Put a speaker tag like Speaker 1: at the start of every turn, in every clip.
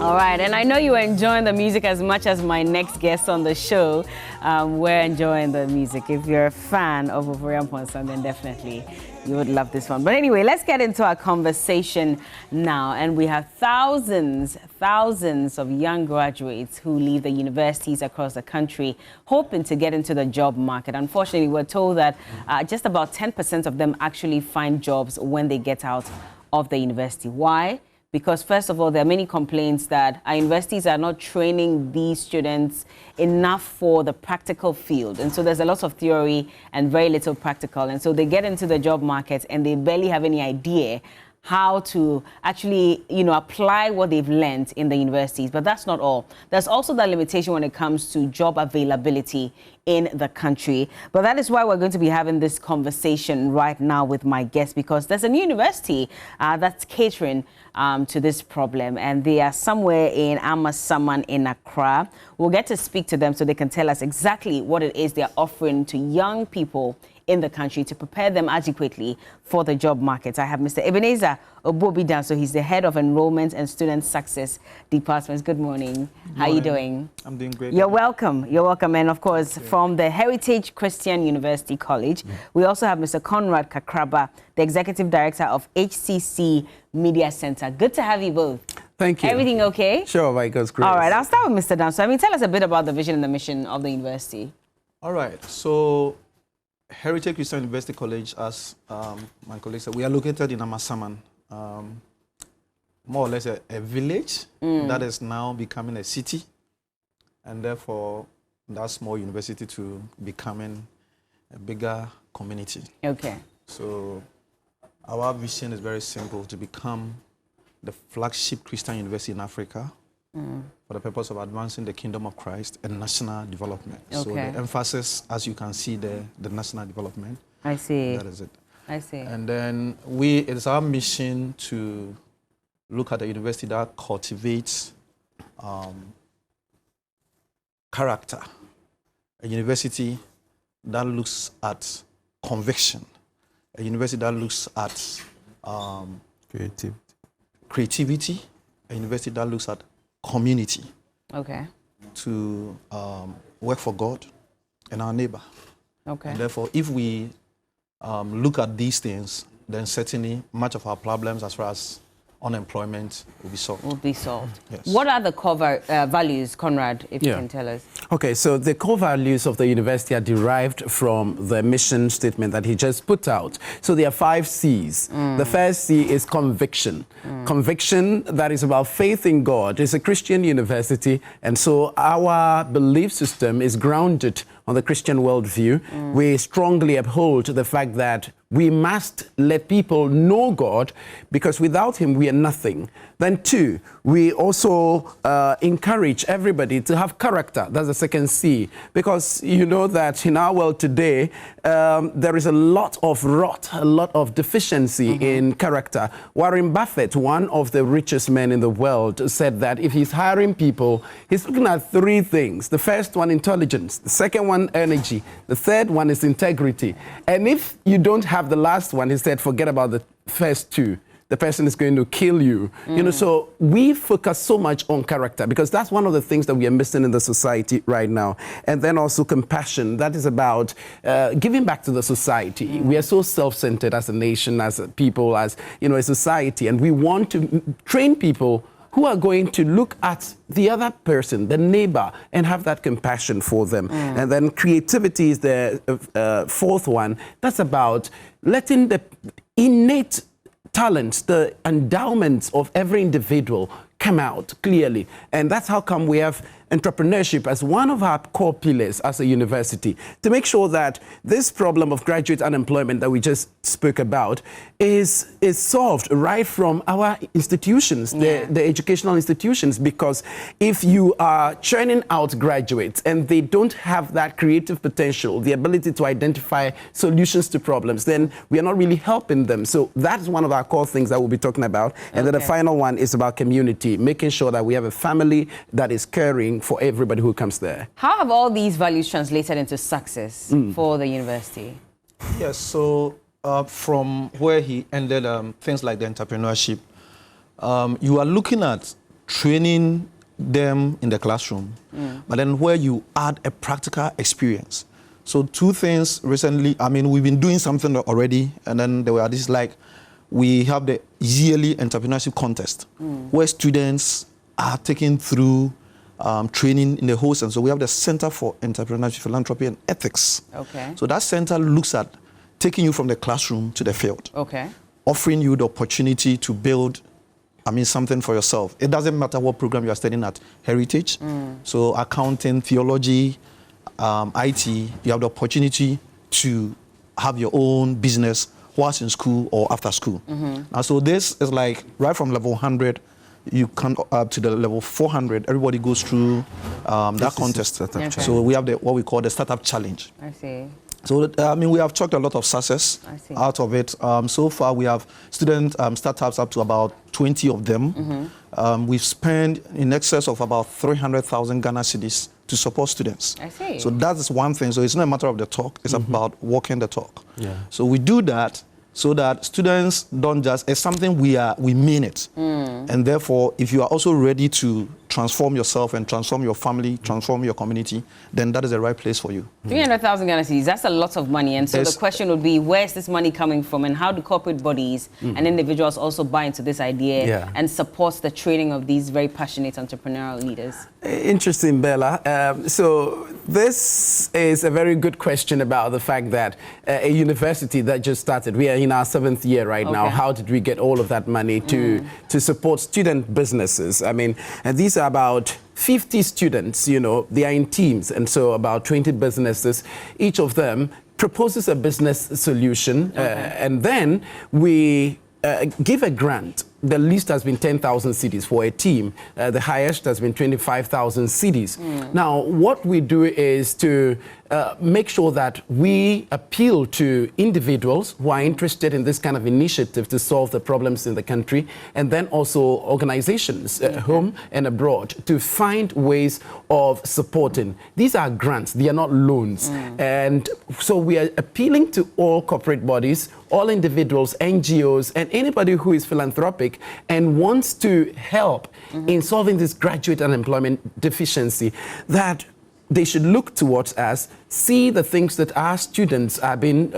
Speaker 1: All right, and I know you are enjoying the music as much as my next guest on the show. We're enjoying the music. If you're a fan of Ovarian Ponson, then definitely you would love this one. But anyway, let's get into our conversation now. And we have thousands of young graduates who leave the universities across the country hoping to get into the job market. Unfortunately, we're told that just about 10% of them actually find jobs when they get out of the university. Why? Because first of all, there are many complaints that our universities are not training these students enough for the practical field. And so there's a lot of theory and very little practical. And so they get into the job market and they barely have any idea how to actually, apply what they've learned in the universities. But that's not all. There's also that limitation when it comes to job availability in the country. But that is why we're going to be having this conversation right now with my guest, because there's a new university that's catering to this problem, and they are somewhere in Amasaman in Accra. We'll get to speak to them so they can tell us exactly what it is they're offering to young people in the country to prepare them adequately for the job market. I have Mr. Ebenezer Obobidan, so he's the head of Enrollment and Student Success Departments. Good morning. How are you doing?
Speaker 2: I'm doing great.
Speaker 1: You're welcome. You're welcome. And of course, from the Heritage Christian University College, we also have Mr. Conrad Kakraba, the Executive Director of HCC Media Center. Good to have you both.
Speaker 2: Thank you.
Speaker 1: Everything okay?
Speaker 2: Sure, by God's grace.
Speaker 1: All right, I'll start with Mr. Dan. Tell us a bit about the vision and the mission of the university.
Speaker 2: All right, so Heritage Christian University College, as my colleague said, we are located in Amasaman, more or less a village that is now becoming a city, and therefore that small university to becoming a bigger community.
Speaker 1: Okay.
Speaker 2: So our vision is very simple: to become the flagship Christian university in Africa for the purpose of advancing the kingdom of Christ and national development. Okay. So the emphasis, as you can see there, the national development.
Speaker 1: I see.
Speaker 2: That is it.
Speaker 1: I see.
Speaker 2: And then it is our mission to look at a university that cultivates character, a university that looks at conviction, a university that looks at creativity, a university that looks at community.
Speaker 1: Okay.
Speaker 2: To work for God and our neighbor.
Speaker 1: Okay.
Speaker 2: And therefore, if we look at these things, then certainly much of our problems as far as unemployment will be solved.
Speaker 1: Yes. What are the core values, Conrad, if you can tell us?
Speaker 3: Okay, so the core values of the university are derived from the mission statement that he just put out. So there are 5 C's. The first C is conviction. Conviction, that is about faith in God. It's a Christian university, and so our belief system is grounded on the Christian worldview. We strongly uphold the fact that we must let people know God, because without him we are nothing. Then 2, we also encourage everybody to have character. That's the second C, because you know that in our world today, there is a lot of rot, a lot of deficiency in character. Warren Buffett, one of the richest men in the world, said that if he's hiring people, he's looking at 3 things. The first one, intelligence. The second one, energy. The third one is integrity. And if you don't have the last one, he said, forget about the first 2. The person is going to kill you. So we focus so much on character because that's one of the things that we are missing in the society right now. And then also compassion. That is about giving back to the society. We are so self-centered as a nation, as a people, as a society, and we want to train people who are going to look at the other person, the neighbor, and have that compassion for them. And then creativity is the 4th one. That's about letting the innate talents, the endowments of every individual come out clearly. And that's how come we have entrepreneurship as one of our core pillars as a university, to make sure that this problem of graduate unemployment that we just spoke about is solved right from our institutions, the educational institutions, because if you are churning out graduates and they don't have that creative potential, the ability to identify solutions to problems, then we are not really helping them. So that's one of our core things that we'll be talking about. And then the final one is about community, making sure that we have a family that is caring for everybody who comes there.
Speaker 1: How have all these values translated into success for the university?
Speaker 2: Yes, so from where he ended, things like the entrepreneurship, you are looking at training them in the classroom, but then where you add a practical experience. So two things recently, I mean, we've been doing something already, and then there were this, like, we have the yearly entrepreneurship contest, where students are taken through training in the host. And so we have the Center for Entrepreneurship, Philanthropy, and Ethics.
Speaker 1: Okay.
Speaker 2: So that center looks at taking you from the classroom to the field.
Speaker 1: Okay.
Speaker 2: Offering you the opportunity to build, I mean, something for yourself. It doesn't matter what program you are studying at Heritage. So accounting, theology, IT, you have the opportunity to have your own business whilst in school or after school. And so this is like right from level 100, you come up to the level 400. Everybody goes through that contest.
Speaker 1: Okay.
Speaker 2: So we have what we call the Startup Challenge.
Speaker 1: I see.
Speaker 2: So, I mean, we have chalked a lot of success out of it. So far, we have student startups up to about 20 of them. We've spent in excess of about 300,000 Ghana cedis to support students.
Speaker 1: I see.
Speaker 2: So that is one thing. So it's not a matter of the talk. It's about walking the talk.
Speaker 3: Yeah.
Speaker 2: So we do that so that students don't just, it's something we mean it. And therefore, if you are also ready to transform yourself and transform your family, transform your community, then that is the right place for you.
Speaker 1: 300,000 Ghana cedis, that's a lot of money. And so
Speaker 2: Yes.
Speaker 1: the question would be, where's this money coming from, and how do corporate bodies and individuals also buy into this idea and support the training of these very passionate entrepreneurial leaders?
Speaker 3: Interesting, Bella. So this is a very good question about the fact that a university that just started, we are in our 7th year right now. How did we get all of that money to support student businesses? I mean, and these are about 50 students, you know, they are in teams, and so about 20 businesses. Each of them proposes a business solution, and then we give a grant. The least has been 10,000 cedis for a team. The highest has been 25,000 cedis. Now, what we do is to make sure that we appeal to individuals who are interested in this kind of initiative to solve the problems in the country, and then also organizations home and abroad to find ways of supporting. These are grants, they are not loans. And so we are appealing to all corporate bodies, all individuals, NGOs, and anybody who is philanthropic and wants to help in solving this graduate unemployment deficiency, that they should look towards us, see the things that our students are being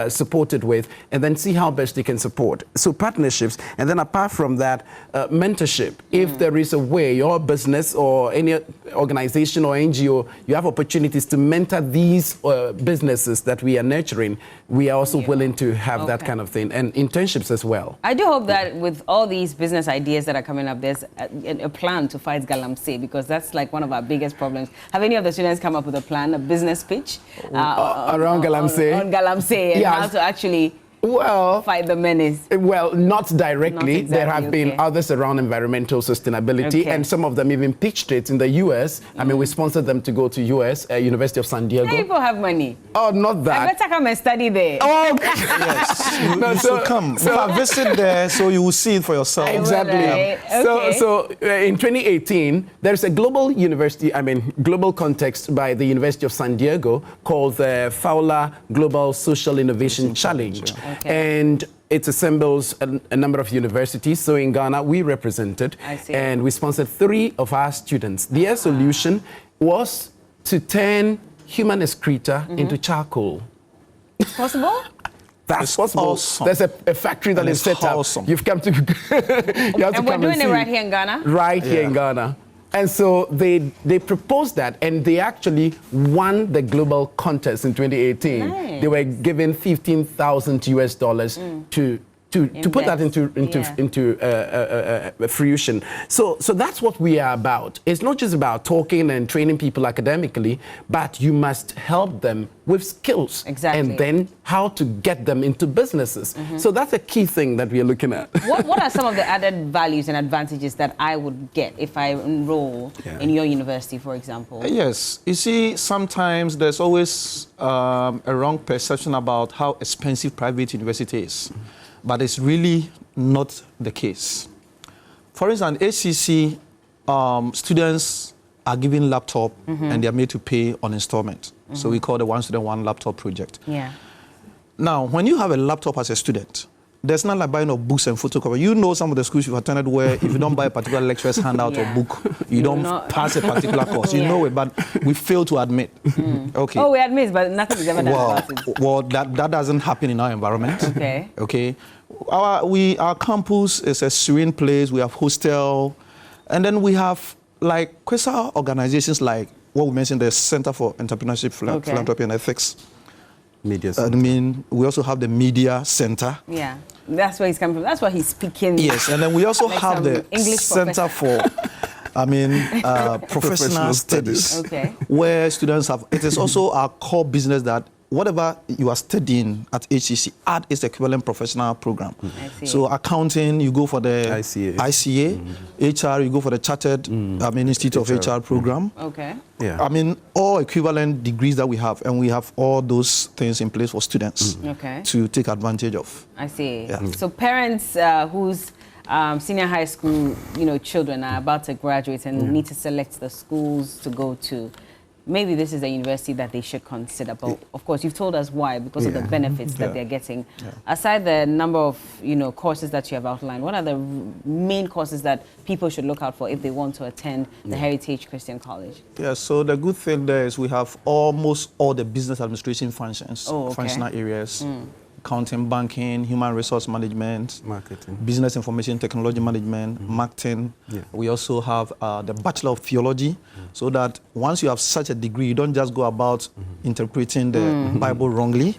Speaker 3: supported with, and then see how best they can support. So partnerships, and then apart from that, mentorship. If there is a way, your business or any organization or NGO, you have opportunities to mentor these businesses that we are nurturing, we are also willing to have that kind of thing, and internships as well.
Speaker 1: I do hope that with all these business ideas that are coming up, there's a plan to fight galamsey, because that's like one of our biggest problems. Have any of the students come up with a plan, a business pitch?
Speaker 3: Around galamsey?
Speaker 1: On galamsey, and how to actually fight the menace?
Speaker 3: Well, not directly.
Speaker 1: Not exactly,
Speaker 3: there have been others around environmental sustainability, and some of them even pitched it in the US. I mean, we sponsored them to go to US, University of San Diego.
Speaker 1: People have money.
Speaker 3: Oh, not that.
Speaker 1: I better come and study there.
Speaker 3: Oh,
Speaker 2: Yes, you should come. Visit there so you will see it for yourself.
Speaker 3: Exactly.
Speaker 1: Right.
Speaker 3: So in 2018, there's a global university, global context by the University of San Diego called the Fowler Global Social Innovation Challenge. And it assembles a number of universities. So in Ghana, we represented, and we sponsored 3 of our students. Their solution was to turn human excreta into charcoal.
Speaker 1: Possible?
Speaker 3: That's possible.
Speaker 2: Awesome.
Speaker 3: There's a factory that is set up. You've come to. You have to
Speaker 1: And we're
Speaker 3: come
Speaker 1: doing
Speaker 3: and
Speaker 1: it
Speaker 3: see.
Speaker 1: right here in Ghana?
Speaker 3: Right here in Ghana. And so they proposed that, and they actually won the global contest in 2018.
Speaker 1: Nice.
Speaker 3: They were given $15,000 US to put that into fruition. So that's what we are about. It's not just about talking and training people academically, but you must help them with skills.
Speaker 1: Exactly.
Speaker 3: And then how to get them into businesses. So that's a key thing that we are looking at.
Speaker 1: What are some of the added values and advantages that I would get if I enroll in your university, for example?
Speaker 2: Yes. You see, sometimes there's always a wrong perception about how expensive private university is. But it's really not the case. For instance, ACC students are given laptop and they are made to pay on installment. So we call the One Student, One Laptop project.
Speaker 1: Yeah.
Speaker 2: Now, when you have a laptop as a student, there's not like buying of books and photocopy. You know some of the schools you've attended where if you don't buy a particular lecturer's handout or book, you don't pass a particular course. You know it, but we fail to admit. Okay.
Speaker 1: Oh, we admit, but nothing is ever done about it.
Speaker 2: Well, that doesn't happen in our environment.
Speaker 1: Okay.
Speaker 2: Okay. Our campus is a serene place. We have hostel, and then we have like quasi organizations like what we mentioned, the Center for Entrepreneurship, Philanthropy and Ethics.
Speaker 3: Media
Speaker 2: I mean, we also have the Media Center.
Speaker 1: Yeah, that's where he's coming from. That's why he's speaking.
Speaker 2: Yes, and then we also
Speaker 1: like
Speaker 2: have the
Speaker 1: English
Speaker 2: Center for, Professional Studies, where students have. It is also our core business that whatever you are studying at HCC, add its equivalent professional program. So accounting, you go for the ICA. HR, you go for the Chartered Institute of HR program.
Speaker 1: Okay.
Speaker 3: Yeah.
Speaker 2: I mean, all equivalent degrees that we have, and we have all those things in place for students to take advantage of.
Speaker 1: I see.
Speaker 2: Yeah.
Speaker 1: So parents whose senior high school, children are about to graduate and need to select the schools to go to, maybe this is a university that they should consider. But of course, you've told us why, because of the benefits that they're getting. Aside the number of courses that you have outlined, what are the main courses that people should look out for if they want to attend the Heritage Christian College?
Speaker 2: Yeah, so the good thing there is we have almost all the business administration functions, functional areas. Accounting, banking, human resource management,
Speaker 3: marketing,
Speaker 2: business information technology management, marketing. We also have the Bachelor of Theology, so that once you have such a degree, you don't just go about interpreting the Bible wrongly.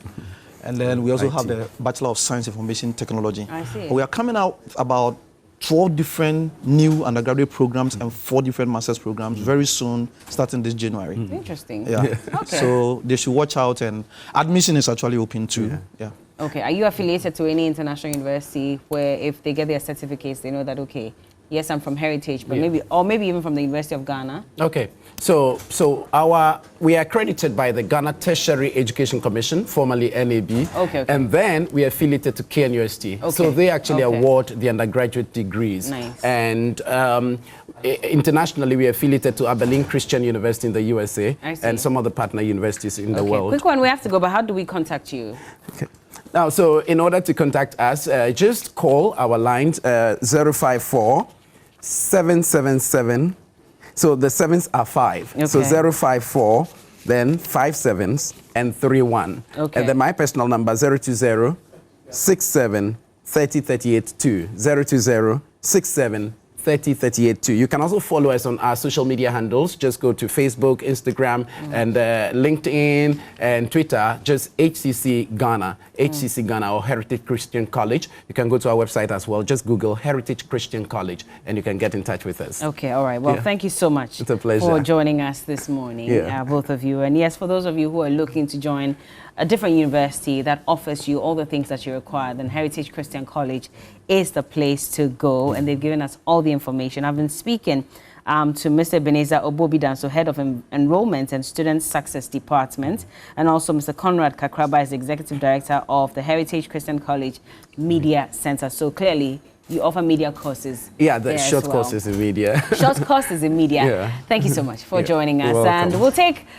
Speaker 2: And then we also have the Bachelor of Science Information Technology.
Speaker 1: I see.
Speaker 2: We are coming out about 12 different new undergraduate programs and 4 different master's programs very soon, starting this January.
Speaker 1: Interesting.
Speaker 2: Yeah. Okay. So they should watch out, and admission is actually open too. Yeah.
Speaker 1: Okay. Are you affiliated to any international university where if they get their certificates, they know that, okay, yes, I'm from Heritage, but maybe even from the University of Ghana?
Speaker 3: Okay. So we are accredited by the Ghana Tertiary Education Commission, formerly NAB.
Speaker 1: Okay.
Speaker 3: And then we are affiliated to KNUST.
Speaker 1: Okay.
Speaker 3: So they actually award the undergraduate degrees.
Speaker 1: Nice.
Speaker 3: And internationally, we are affiliated to Abilene Christian University in the USA and some other partner universities in the world.
Speaker 1: Quick one, we have to go, but how do we contact you?
Speaker 3: Okay. Now, so in order to contact us, just call our lines 054 777. So the 7s are 5. Okay. So 054, then 5 7s and 31. Okay. And then my personal number 020 67 30 38 2. 020 67 30 38 2. You can also follow us on our social media handles. Just go to Facebook, Instagram, and LinkedIn and Twitter. Just HCC Ghana, HCC Ghana or Heritage Christian College. You can go to our website as well. Just Google Heritage Christian College, and you can get in touch with us.
Speaker 1: Okay, all right. Well, thank you so much.
Speaker 3: It's a pleasure
Speaker 1: for joining us this morning, both of you. And yes, for those of you who are looking to join a different university that offers you all the things that you require, then Heritage Christian College is the place to go, and they've given us all the information. I've been speaking to Mr. Ebenezer Obobidan, so Head of Enrollment and Student Success Department, and also Mr. Conrad Kakraba is Executive Director of the Heritage Christian College Media Center. So clearly, you offer media courses. Yeah, the
Speaker 3: short courses in media.
Speaker 1: Short courses in media. Thank you so much for joining us. And we'll take